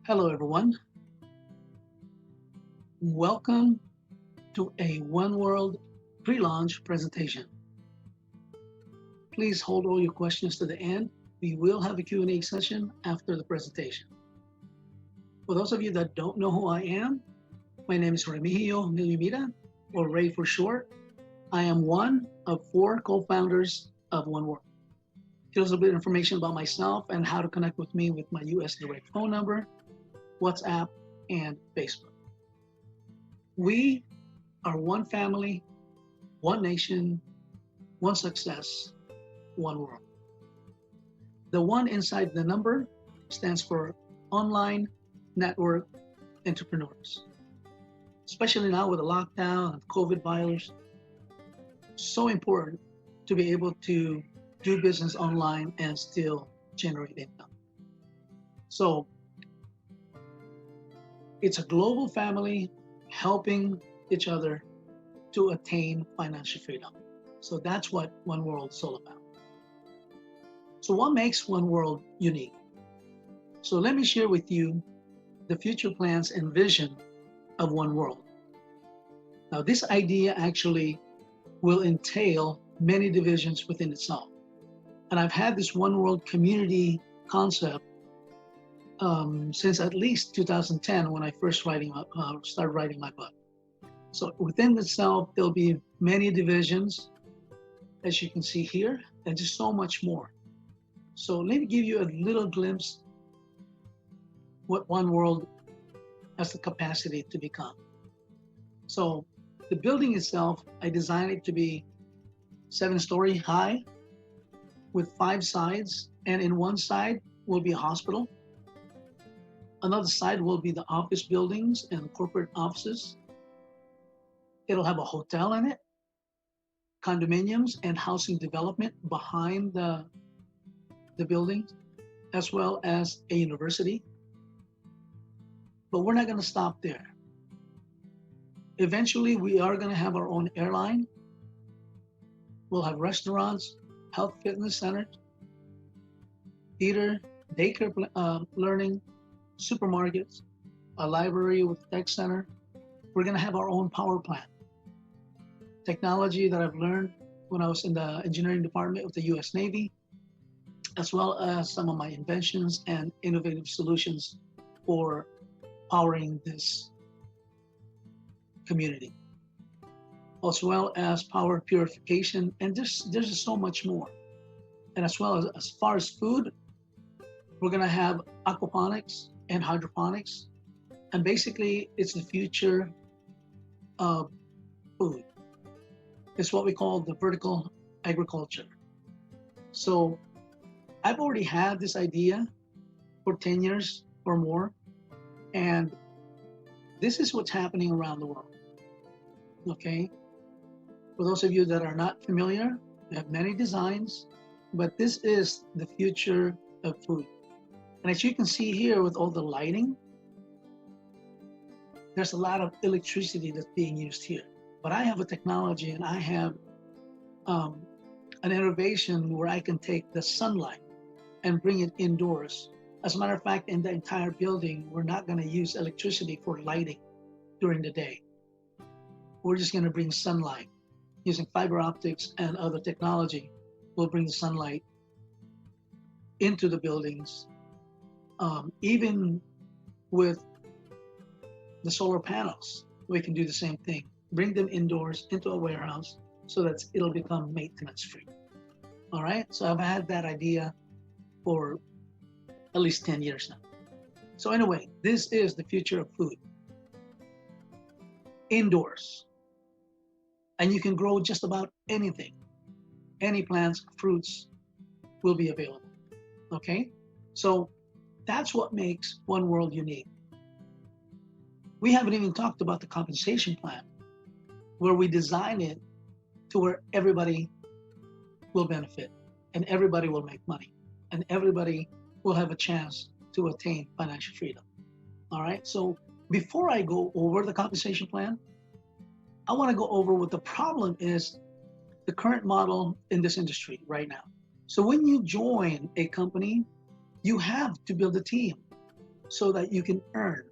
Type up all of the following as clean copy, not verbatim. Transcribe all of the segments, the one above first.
Hello, everyone. Welcome to a One World pre-launch presentation. Please hold all your questions to the end. We will have a Q&A session after the presentation. For those of you that don't know who I am, my name is Remigio Milumita, or Ray for short. I am one of four co-founders of One World. Here's a little bit of information about myself and how to connect with me with my US direct phone number, WhatsApp, and Facebook. We are one family, one nation, one success, one world. The one inside the number stands for online network entrepreneurs. Especially now with the lockdown and COVID virus, so important to be able to do business online and still generate income. So it's a global family helping each other to attain financial freedom. So that's what One World is all about. So what makes One World unique? So let me share with you the future plans and vision of One World. Now this idea actually will entail many divisions within itself. And I've had this One World community concept since at least 2010 when I first started writing my book. So within itself, there'll be many divisions, as you can see here, and just so much more. So let me give you a little glimpse what One World has the capacity to become. So the building itself, I designed it to be 7-story high with 5 sides, and in one side will be a hospital. Another side will be the office buildings and corporate offices. It'll have a hotel in it, condominiums and housing development behind the buildings, as well as a university. But we're not going to stop there. Eventually, we are going to have our own airline. We'll have restaurants, health fitness centers, theater, daycare learning, supermarkets, a library with tech center. We're going to have our own power plant. Technology that I've learned when I was in the engineering department of the US Navy, as well as some of my inventions and innovative solutions for powering this community, as well as power purification, and there's just so much more. And as well as far as food, we're going to have aquaponics and hydroponics, and basically it's the future of food. It's what we call the vertical agriculture. So I've already had this idea for 10 years or more, and this is what's happening around the world. Okay, for those of you that are not familiar, we have many designs, but this is the future of food. And as you can see here with all the lighting, there's a lot of electricity that's being used here. But I have a technology and I have an innovation where I can take the sunlight and bring it indoors. As a matter of fact, in the entire building, we're not going to use electricity for lighting during the day. We're just going to bring sunlight using fiber optics and other technology. We'll bring the sunlight into the buildings, even with the solar panels. We can do the same thing. Bring them indoors into a warehouse so that it'll become maintenance free. All right, so I've had that idea for at least 10 years now. So anyway, this is the future of food. Indoors. And you can grow just about anything. Any plants, fruits will be available. Okay, so that's what makes One World unique. We haven't even talked about the compensation plan, where we design it to where everybody will benefit and everybody will make money and everybody will have a chance to attain financial freedom. All right, so before I go over the compensation plan, I want to go over what the problem is the current model in this industry right now. So when you join a company, you have to build a team so that you can earn.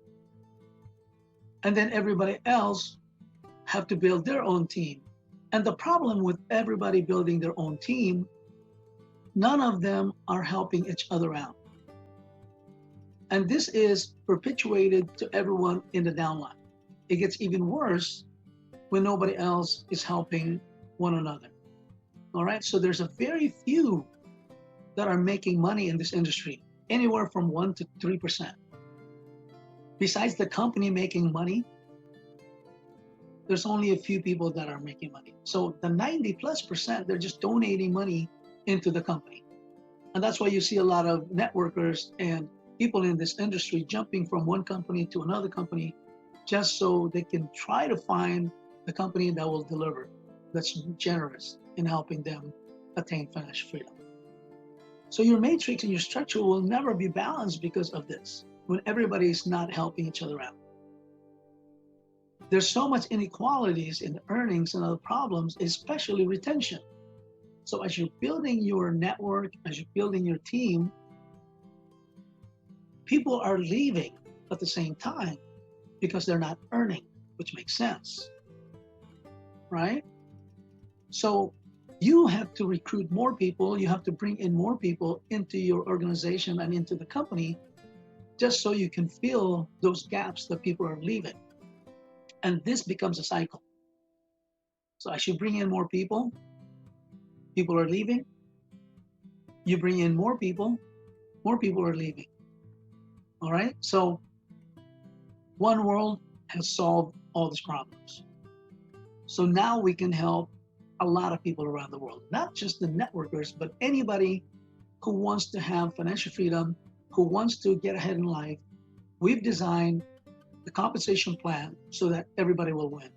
And then everybody else have to build their own team. And the problem with everybody building their own team, none of them are helping each other out. And this is perpetuated to everyone in the downline. It gets even worse when nobody else is helping one another. All right, so there's a very few that are making money in this industry, anywhere from 1% to 3%. Besides the company making money, there's only a few people that are making money. So the 90+%, they're just donating money into the company. And that's why you see a lot of networkers and people in this industry jumping from one company to another company just so they can try to find the company that will deliver, that's generous in helping them attain financial freedom. So your matrix and your structure will never be balanced because of this, when everybody is not helping each other out. There's so much inequalities in the earnings and other problems, especially retention. So as you're building your network, as you're building your team, people are leaving at the same time because they're not earning, which makes sense, right? So you have to recruit more people, you have to bring in more people into your organization and into the company just so you can fill those gaps that people are leaving. And this becomes a cycle. So as you bring in more people are leaving. You bring in more people are leaving. All right, so One World has solved all these problems. So now we can help a lot of people around the world, not just the networkers, but anybody who wants to have financial freedom, who wants to get ahead in life. We've designed the compensation plan so that everybody will win.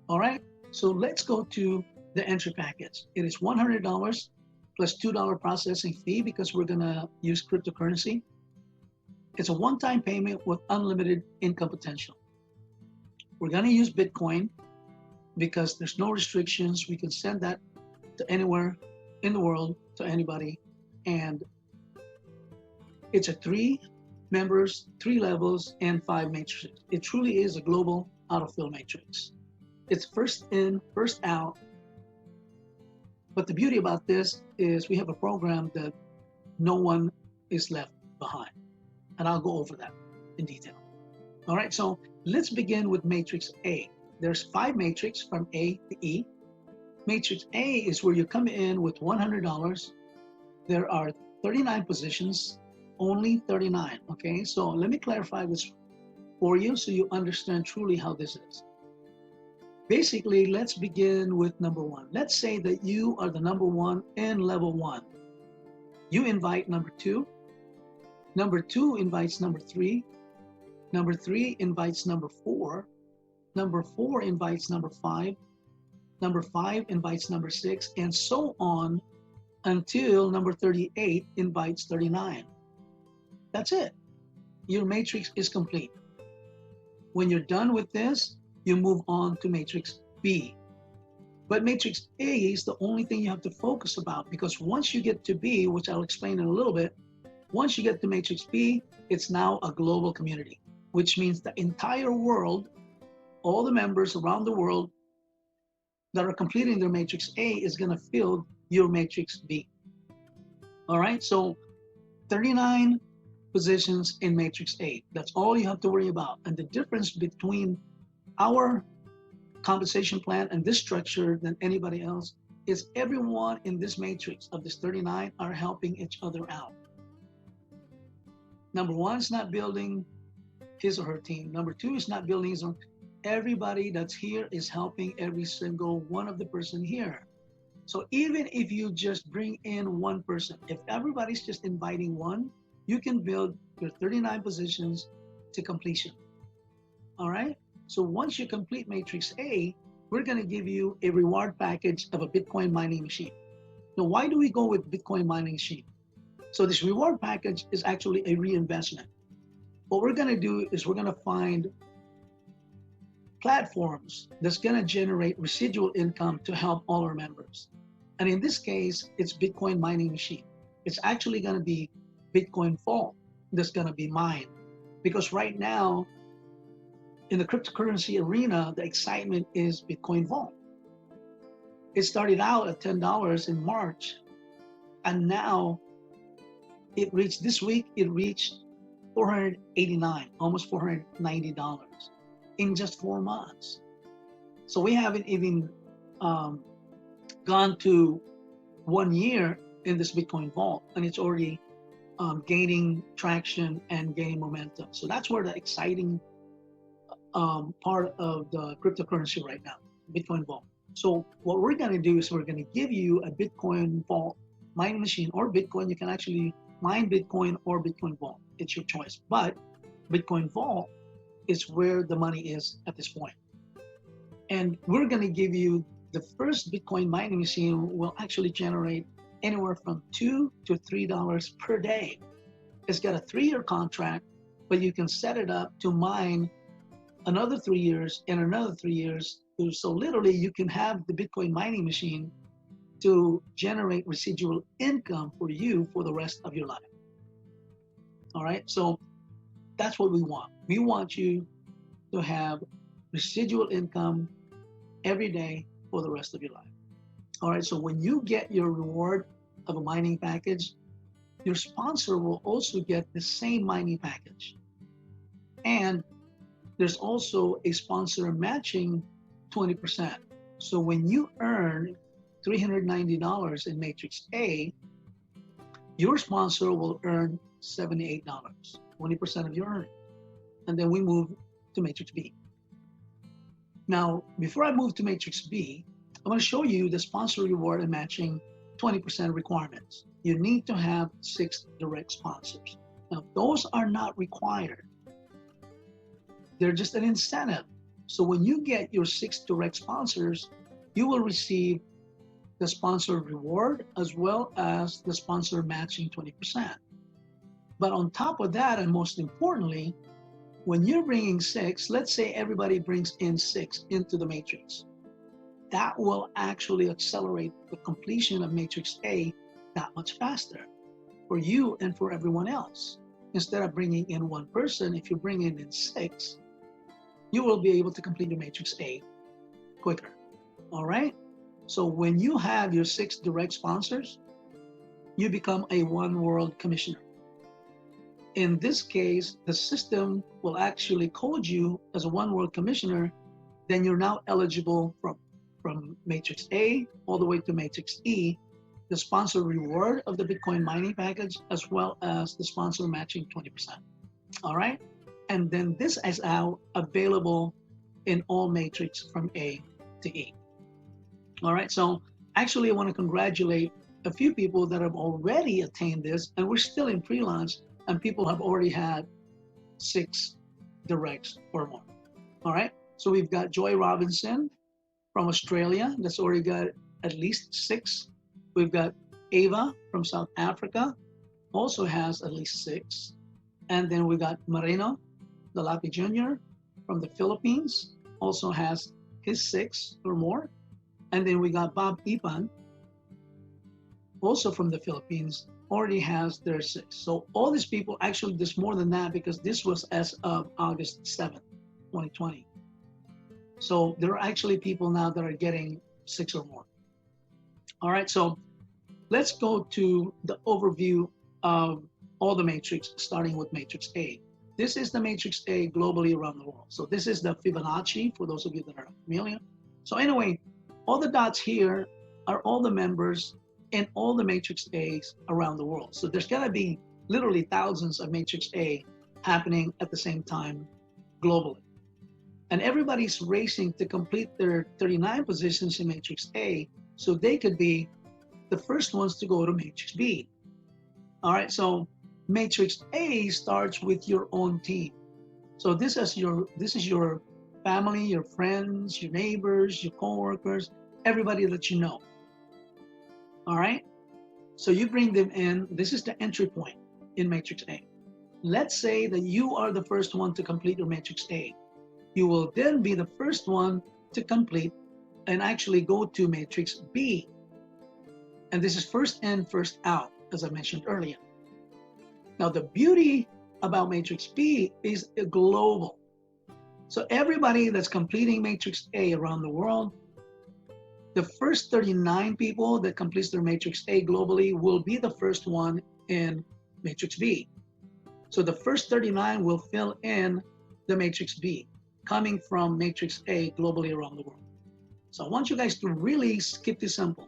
All right, so let's go to the entry package. It is $100 plus $2 processing fee because we're gonna use cryptocurrency. It's a one-time payment with unlimited income potential. We're gonna use Bitcoin because there's no restrictions. We can send that to anywhere in the world, to anybody. And it's a 3 members, 3 levels, and 5 matrices. It truly is a global autofill matrix. It's first in, first out. But the beauty about this is we have a program that no one is left behind. And I'll go over that in detail. All right, so let's begin with matrix A. There's 5 matrix from A to E. Matrix A is where you come in with $100. There are 39 positions, only 39, okay? So let me clarify this for you so you understand truly how this is. Basically, let's begin with number 1. Let's say that you are the number 1 in level 1. You invite number 2. Number 2 invites number 3. Number 3 invites number 4. Number 4 invites number 5. Number 5 invites number 6, and so on until number 38 invites 39. That's it. Your matrix is complete. When you're done with this, you move on to matrix B. But matrix A is the only thing you have to focus about, because once you get to B, which I'll explain in a little bit, once you get to matrix B, it's now a global community, which means the entire world, all the members around the world that are completing their matrix A is gonna fill your matrix B. All right, so 39 positions in matrix A. That's all you have to worry about. And the difference between our compensation plan and this structure than anybody else is everyone in this matrix of this 39 are helping each other out. Number 1 is not building his or her team. Number 2 is not building his own. Everybody that's here is helping every single one of the person here. So even if you just bring in 1 person, if everybody's just inviting 1, you can build your 39 positions to completion. All right? So once you complete matrix A, we're gonna give you a reward package of a Bitcoin mining machine. Now, why do we go with Bitcoin mining machine? So this reward package is actually a reinvestment. What we're gonna do is we're gonna find platforms that's going to generate residual income to help all our members. And in this case, it's Bitcoin mining machine. It's actually going to be Bitcoin Vault that's going to be mined. Because right now, in the cryptocurrency arena, the excitement is Bitcoin Vault. It started out at $10 in March, and now this week, it reached $489, almost $490 in just 4 months. So we haven't even gone to 1 year in this Bitcoin Vault, and it's already gaining traction and gaining momentum. So that's where the exciting part of the cryptocurrency right now, Bitcoin Vault. So what we're going to do is we're going to give you a Bitcoin Vault mining machine, or Bitcoin. You can actually mine Bitcoin or Bitcoin Vault. It's your choice. But Bitcoin Vault is where the money is at this point. And we're going to give you the first Bitcoin mining machine will actually generate anywhere from $2 to $3 per day. It's got a 3-year contract, but you can set it up to mine another 3 years and another 3 years. So literally you can have the Bitcoin mining machine to generate residual income for you for the rest of your life. All right, so that's what we want. We want you to have residual income every day for the rest of your life. All right, so when you get your reward of a mining package, your sponsor will also get the same mining package. And there's also a sponsor matching 20%. So when you earn $390 in Matrix A, your sponsor will earn $78, 20% of your earning. And then we move to Matrix B. Now, before I move to Matrix B, I'm going to show you the sponsor reward and matching 20% requirements. You need to have 6 direct sponsors. Now, those are not required. They're just an incentive. So when you get your 6 direct sponsors, you will receive the sponsor reward as well as the sponsor matching 20%. But on top of that, and most importantly, when you're bringing 6, let's say everybody brings in 6 into the matrix, that will actually accelerate the completion of Matrix A that much faster for you and for everyone else. Instead of bringing in 1 person, if you bring in 6, you will be able to complete your Matrix A quicker. All right? So when you have your 6 direct sponsors, you become a One World Commissioner. In this case, the system will actually code you as a One World Commissioner. Then you're now eligible from Matrix A all the way to Matrix E, the sponsor reward of the Bitcoin mining package, as well as the sponsor matching 20%. All right? And then this is now available in all matrix from A to E. All right, so actually I want to congratulate a few people that have already attained this, and we're still in pre-launch, and people have already had 6 directs or more. All right, so we've got Joy Robinson from Australia that's already got at least 6. We've got Ava from South Africa, also has at least 6. And then we got Moreno Dalapi Jr. from the Philippines, also has his 6 or more. And then we got Bob Ipan, also from the Philippines, already has their 6. So all these people, actually there's more than that because this was as of August 7th, 2020. So there are actually people now that are getting 6 or more. All right, so let's go to the overview of all the matrix, starting with Matrix A. This is the Matrix A globally around the world. So this is the Fibonacci, for those of you that are familiar. So anyway, all the dots here are all the members in all the Matrix A's around the world. So there's gonna be literally thousands of Matrix A happening at the same time globally. And everybody's racing to complete their 39 positions in Matrix A so they could be the first ones to go to Matrix B. All right, so Matrix A starts with your own team. So this is your family, your friends, your neighbors, your coworkers, everybody that you know. All right, so you bring them in. This is the entry point in Matrix A. Let's say that you are the first one to complete your Matrix A. you will then be the first one to complete and actually go to matrix B. And this is first in, first out, as I mentioned earlier. Now, the beauty about matrix B is global. So everybody that's completing matrix A around the world, the first 39 people that completes their matrix A globally will be the first one in matrix B. So the first 39 will fill in the matrix B, coming from matrix A globally around the world. So I want you guys to really keep this simple.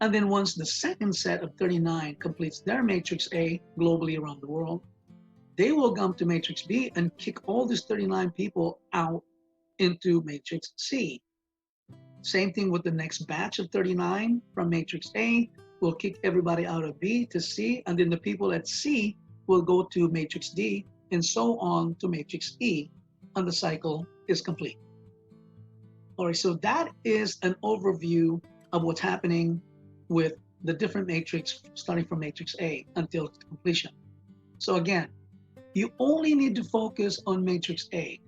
And then once the second set of 39 completes their matrix A globally around the world, they will come to matrix B and kick all these 39 people out into matrix C. Same thing with the next batch of 39 from matrix A. We'll kick everybody out of B to C, and then the people at C will go to matrix D, and so on to matrix E, and the cycle is complete. All right, so that is an overview of what's happening with the different matrix, starting from matrix A until completion. So again, you only need to focus on matrix A.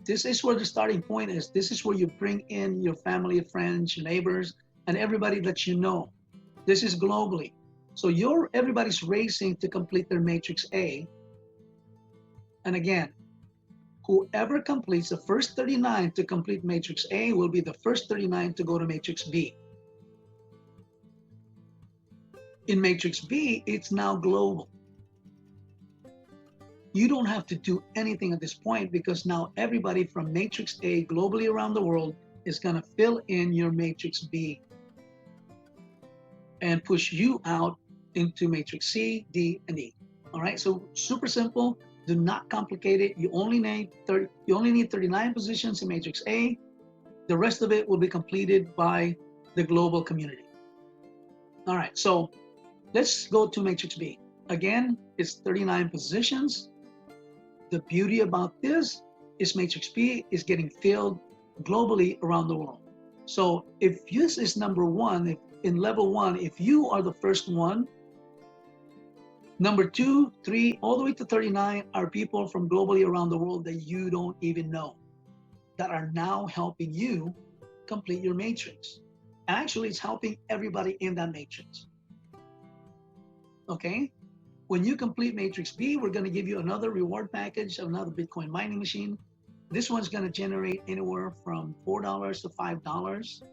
This is where the starting point is. This is where you bring in your family, friends, your neighbors, and everybody that you know. This is globally. So everybody's racing to complete their matrix A. And again, whoever completes the first 39 to complete matrix A will be the first 39 to go to matrix B. In matrix B, it's now global. You don't have to do anything at this point because now everybody from matrix A globally around the world is going to fill in your matrix B and push you out into matrix C, D, and E. All right, so super simple. Do not complicate it. You only need 39 positions in matrix A. The rest of it will be completed by the global community. All right, so let's go to matrix B. Again, it's 39 positions. The beauty about this is matrix B is getting filled globally around the world. So if this is number one, if in level one, if you are the first one, number 2, 3, all the way to 39 are people from globally around the world that you don't even know, that are now helping you complete your matrix. Actually, it's helping everybody in that matrix. Okay? When you complete matrix B, we're going to give you another reward package of another Bitcoin mining machine. This one's going to generate anywhere from $4 to $5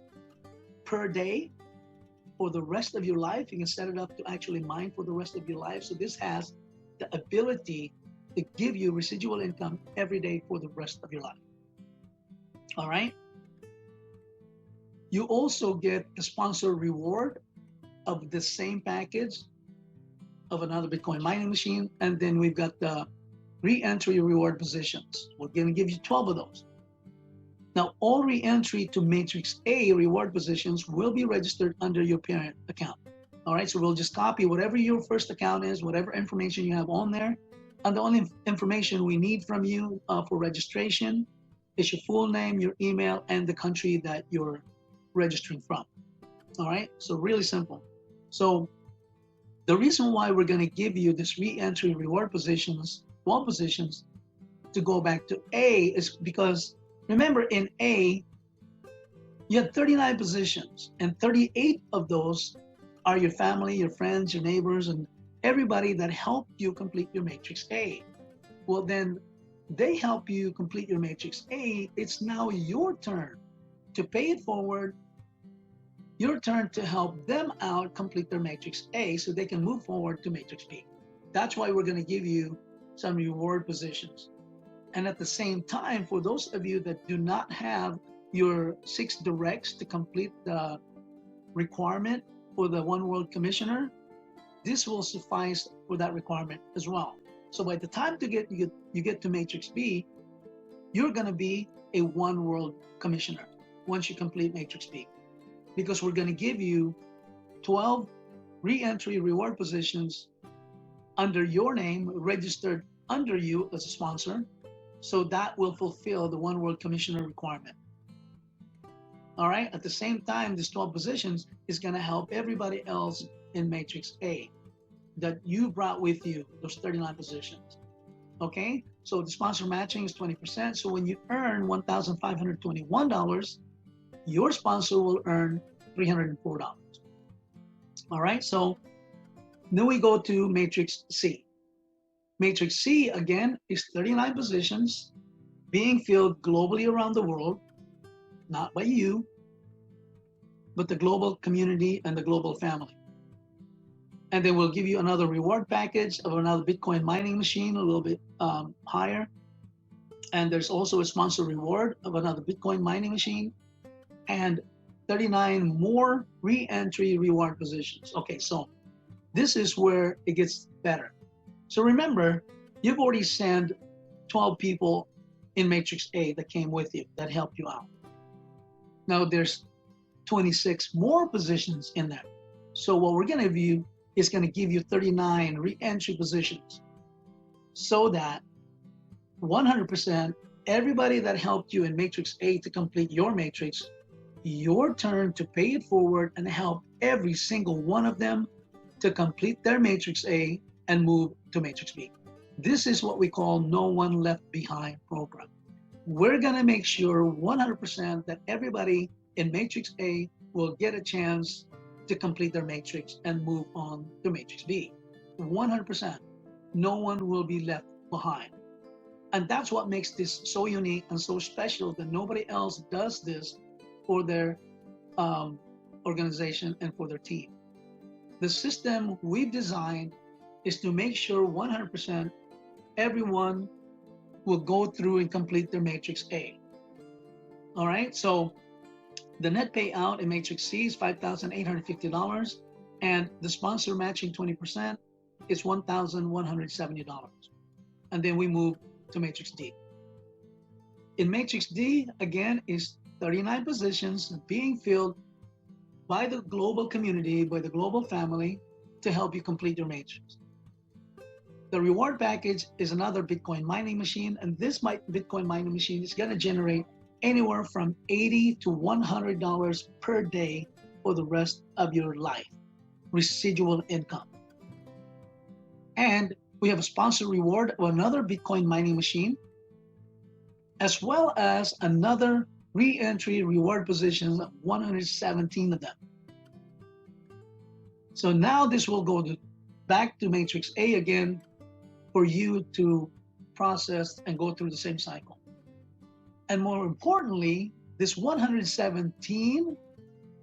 per day for the rest of your life. You can set it up to actually mine for the rest of your life. So this has the ability to give you residual income every day for the rest of your life. All right. You also get the sponsor reward of the same package of another Bitcoin mining machine. And then we've got the re-entry reward positions. We're going to give you 12 of those. Now, all re-entry to Matrix A reward positions will be registered under your parent account. All right, so we'll just copy whatever your first account is, whatever information you have on there. And the only information we need from you for registration is your full name, your email, and the country that you're registering from. All right, so really simple. So the reason why we're going to give you this re-entry reward positions, 12 positions, to go back to A is because, remember, in A, you had 39 positions, and 38 of those are your family, your friends, your neighbors, and everybody that helped you complete your Matrix A. Well, then they help you complete your Matrix A. It's now your turn to pay it forward, your turn to help them out complete their Matrix A so they can move forward to Matrix B. That's why we're going to give you some reward positions. And at the same time, for those of you that do not have your 6 directs to complete the requirement for the One World Commissioner, this will suffice for that requirement as well. So by the time you get to Matrix B, you're going to be a One World Commissioner once you complete Matrix B, because we're going to give you 12 re-entry reward positions under your name, registered under you as a sponsor. So that will fulfill the One World Commissioner requirement. All right. At the same time, this 12 positions is going to help everybody else in Matrix A that you brought with you, those 39 positions. Okay. So the sponsor matching is 20%. So when you earn $1,521, your sponsor will earn $304. All right, so then we go to Matrix C. Matrix C, again, is 39 positions being filled globally around the world, not by you, but the global community and the global family. And then we'll give you another reward package of another Bitcoin mining machine, a little bit higher. And there's also a sponsor reward of another Bitcoin mining machine and 39 more re-entry reward positions. Okay, so this is where it gets better. So remember, you've already sent 12 people in Matrix A that came with you, that helped you out. Now there's 26 more positions in there. So what we're gonna view is gonna give you 39 re-entry positions so that 100% everybody that helped you in Matrix A to complete your matrix, your turn to pay it forward and help every single one of them to complete their Matrix A and move to Matrix B. This is what we call no one left behind program. We're gonna make sure 100% that everybody in Matrix A will get a chance to complete their matrix and move on to Matrix B. 100%. No one will be left behind. And that's what makes this so unique and so special that nobody else does this for their organization and for their team. The system we've designed is to make sure 100% everyone will go through and complete their Matrix A. All right, so the net payout in Matrix C is $5,850, and the sponsor matching 20% is $1,170. And then we move to Matrix D. In Matrix D, again, is 39 positions being filled by the global community, by the global family, to help you complete your matrix. The reward package is another Bitcoin mining machine, and this Bitcoin mining machine is gonna generate anywhere from $80 to $100 per day for the rest of your life, residual income. And we have a sponsor reward of another Bitcoin mining machine, as well as another re-entry reward positions, 117 of them. So now this will go back to Matrix A again for you to process and go through the same cycle. And more importantly, this 117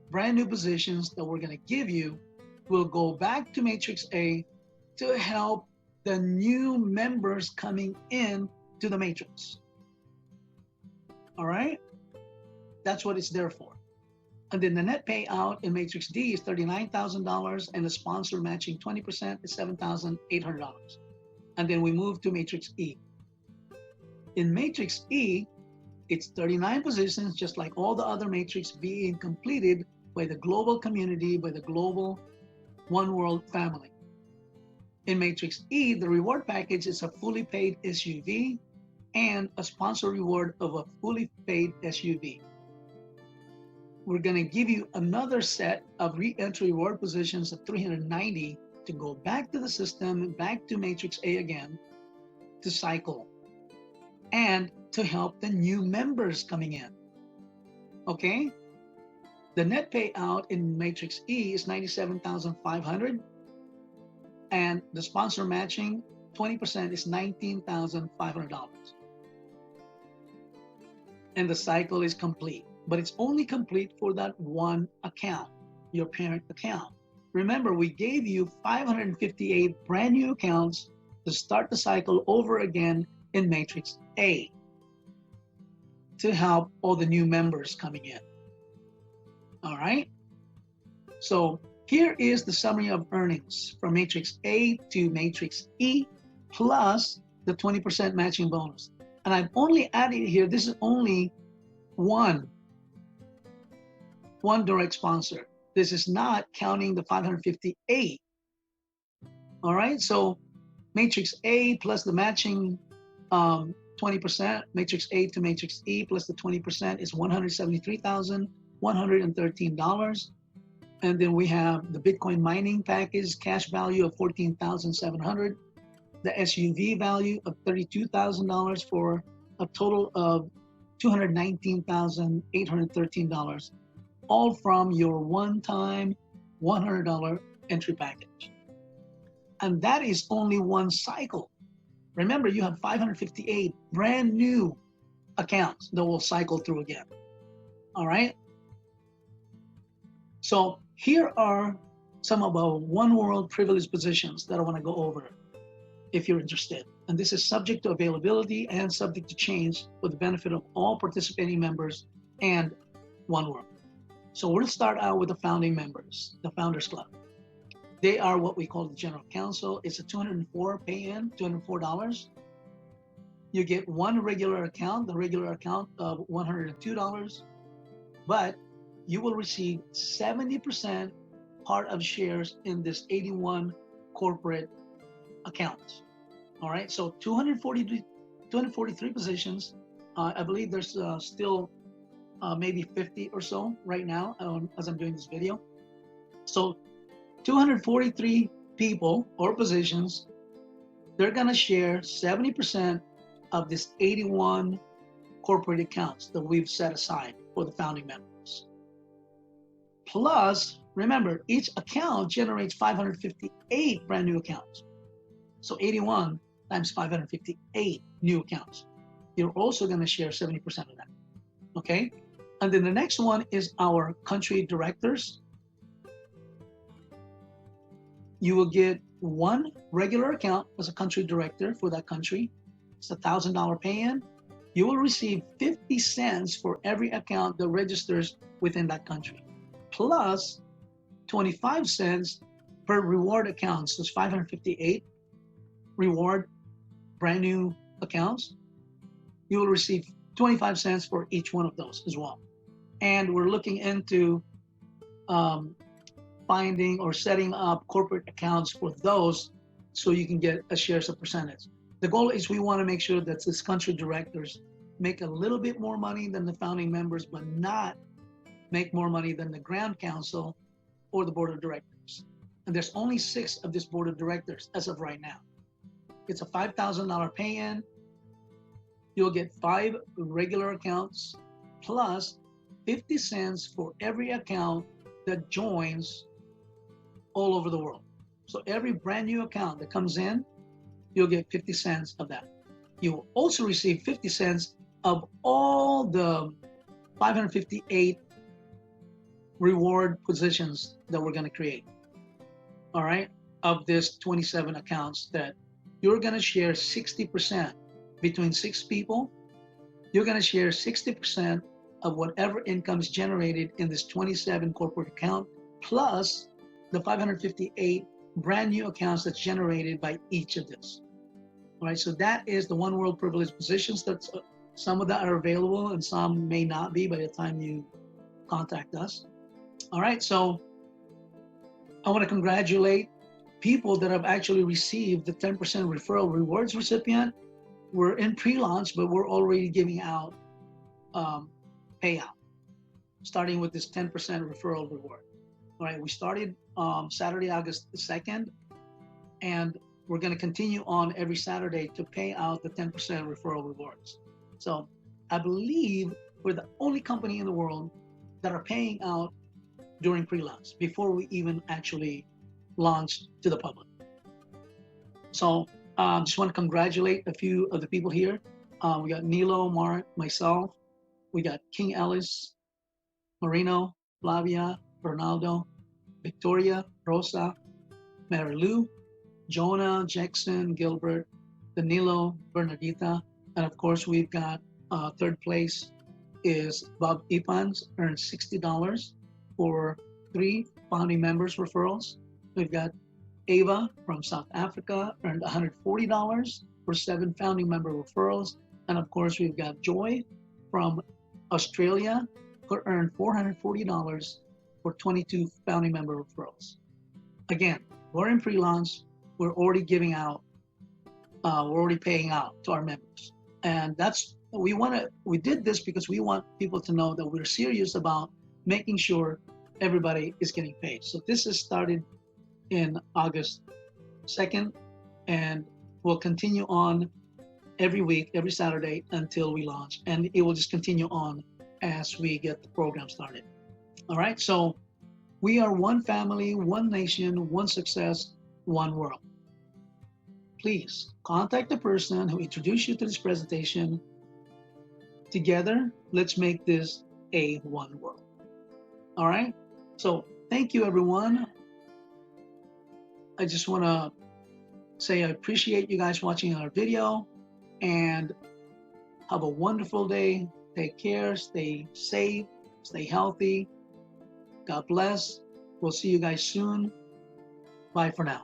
brand new positions that we're gonna give you will go back to Matrix A to help the new members coming in to the matrix. All right? That's what it's there for. And then the net payout in Matrix D is $39,000, and the sponsor matching 20% is $7,800. And then we move to Matrix E. In Matrix E, it's 39 positions, just like all the other matrix being completed by the global community, by the global One World family. In Matrix E, the reward package is a fully paid SUV and a sponsor reward of a fully paid SUV. We're gonna give you another set of re-entry reward positions of 390 to go back to the system, back to Matrix A again, to cycle, and to help the new members coming in, okay? The net payout in Matrix E is $97,500, and the sponsor matching 20% is $19,500. And the cycle is complete, but it's only complete for that one account, your parent account. Remember, we gave you 558 brand new accounts to start the cycle over again in Matrix A to help all the new members coming in. All right? So here is the summary of earnings from Matrix A to Matrix E plus the 20% matching bonus. And I've only added here, this is only one direct sponsor. This is not counting the 558. All right, so Matrix A plus the matching 20%, Matrix A to Matrix E plus the 20% is $173,113. And then we have the Bitcoin mining package, cash value of $14,700. the SUV value of $32,000 for a total of $219,813, all from your one-time $100 entry package. And that is only one cycle. Remember, you have 558 brand new accounts that will cycle through again. All right? So here are some of our One World privileged positions that I want to go over if you're interested. And this is subject to availability and subject to change for the benefit of all participating members and One World. So we'll start out with the founding members, the Founders Club. They are what we call the General Counsel. It's a $204 pay-in, $204. You get one regular account, the regular account of $102, but you will receive 70% part of shares in this 81 corporate accounts. All right, so 243 positions. I believe there's still maybe 50 or so right now as I'm doing this video. So 243 people or positions, they're gonna share 70% of this 81 corporate accounts that we've set aside for the founding members. Plus, remember, each account generates 558 brand new accounts. So 81 times 558 new accounts. You're also gonna share 70% of that, okay? And then the next one is our country directors. You will get one regular account as a country director for that country. It's $1,000 pay-in. You will receive 50 cents for every account that registers within that country, plus 25 cents per reward account. So it's 558 reward brand new accounts. You will receive 25 cents for each one of those as well. And we're looking into finding or setting up corporate accounts for those so you can get a shares of percentage. The goal is we want to make sure that these country directors make a little bit more money than the founding members, but not make more money than the Grand Council or the board of directors. And there's only 6 of this board of directors as of right now. It's a $5,000 pay-in. You'll get 5 regular accounts plus 50 cents for every account that joins all over the world. So every brand new account that comes in, you'll get 50 cents of that. You will also receive 50 cents of all the 558 reward positions that we're gonna create, all right? Of this 27 accounts that you're gonna share 60% between 6 people. You're gonna share 60% of whatever income is generated in this 27 corporate account, plus the 558 brand new accounts that's generated by each of this. All right, so that is the One World privileged positions. That's some of that are available and some may not be by the time you contact us. All right, so I want to congratulate people that have actually received the 10% referral rewards recipient. We're in pre-launch, but we're already giving out payout, starting with this 10% referral reward. All right, we started Saturday, August 2nd, and we're going to continue on every Saturday to pay out the 10% referral rewards. So I believe we're the only company in the world that are paying out during pre-launch before we even actually launch to the public. So just want to congratulate a few of the people here. We got Nilo, Mark, myself. We got King Ellis, Marino, Flavia, Ronaldo, Victoria, Rosa, Mary Lou, Jonah, Jackson, Gilbert, Danilo, Bernardita, and of course we've got third place is Bob Ipans, earned $60 for 3 founding members referrals. We've got Ava from South Africa, earned $140 for 7 founding member referrals. And of course we've got Joy from Australia, who earned $440 for 22 founding member referrals. Again, we're in pre-launch. We're already giving out, we're already paying out to our members. And that's, we did this because we want people to know that we're serious about making sure everybody is getting paid. So this has started in August 2nd, and will continue on every week, every Saturday until we launch. And it will just continue on as we get the program started. All right. So we are one family, one nation, one success, one world. Please contact the person who introduced you to this presentation. Together, let's make this a one world. All right. So thank you, everyone. I just want to say I appreciate you guys watching our video, and have a wonderful day. Take care, stay safe, stay healthy. God bless. We'll see you guys soon. Bye for now.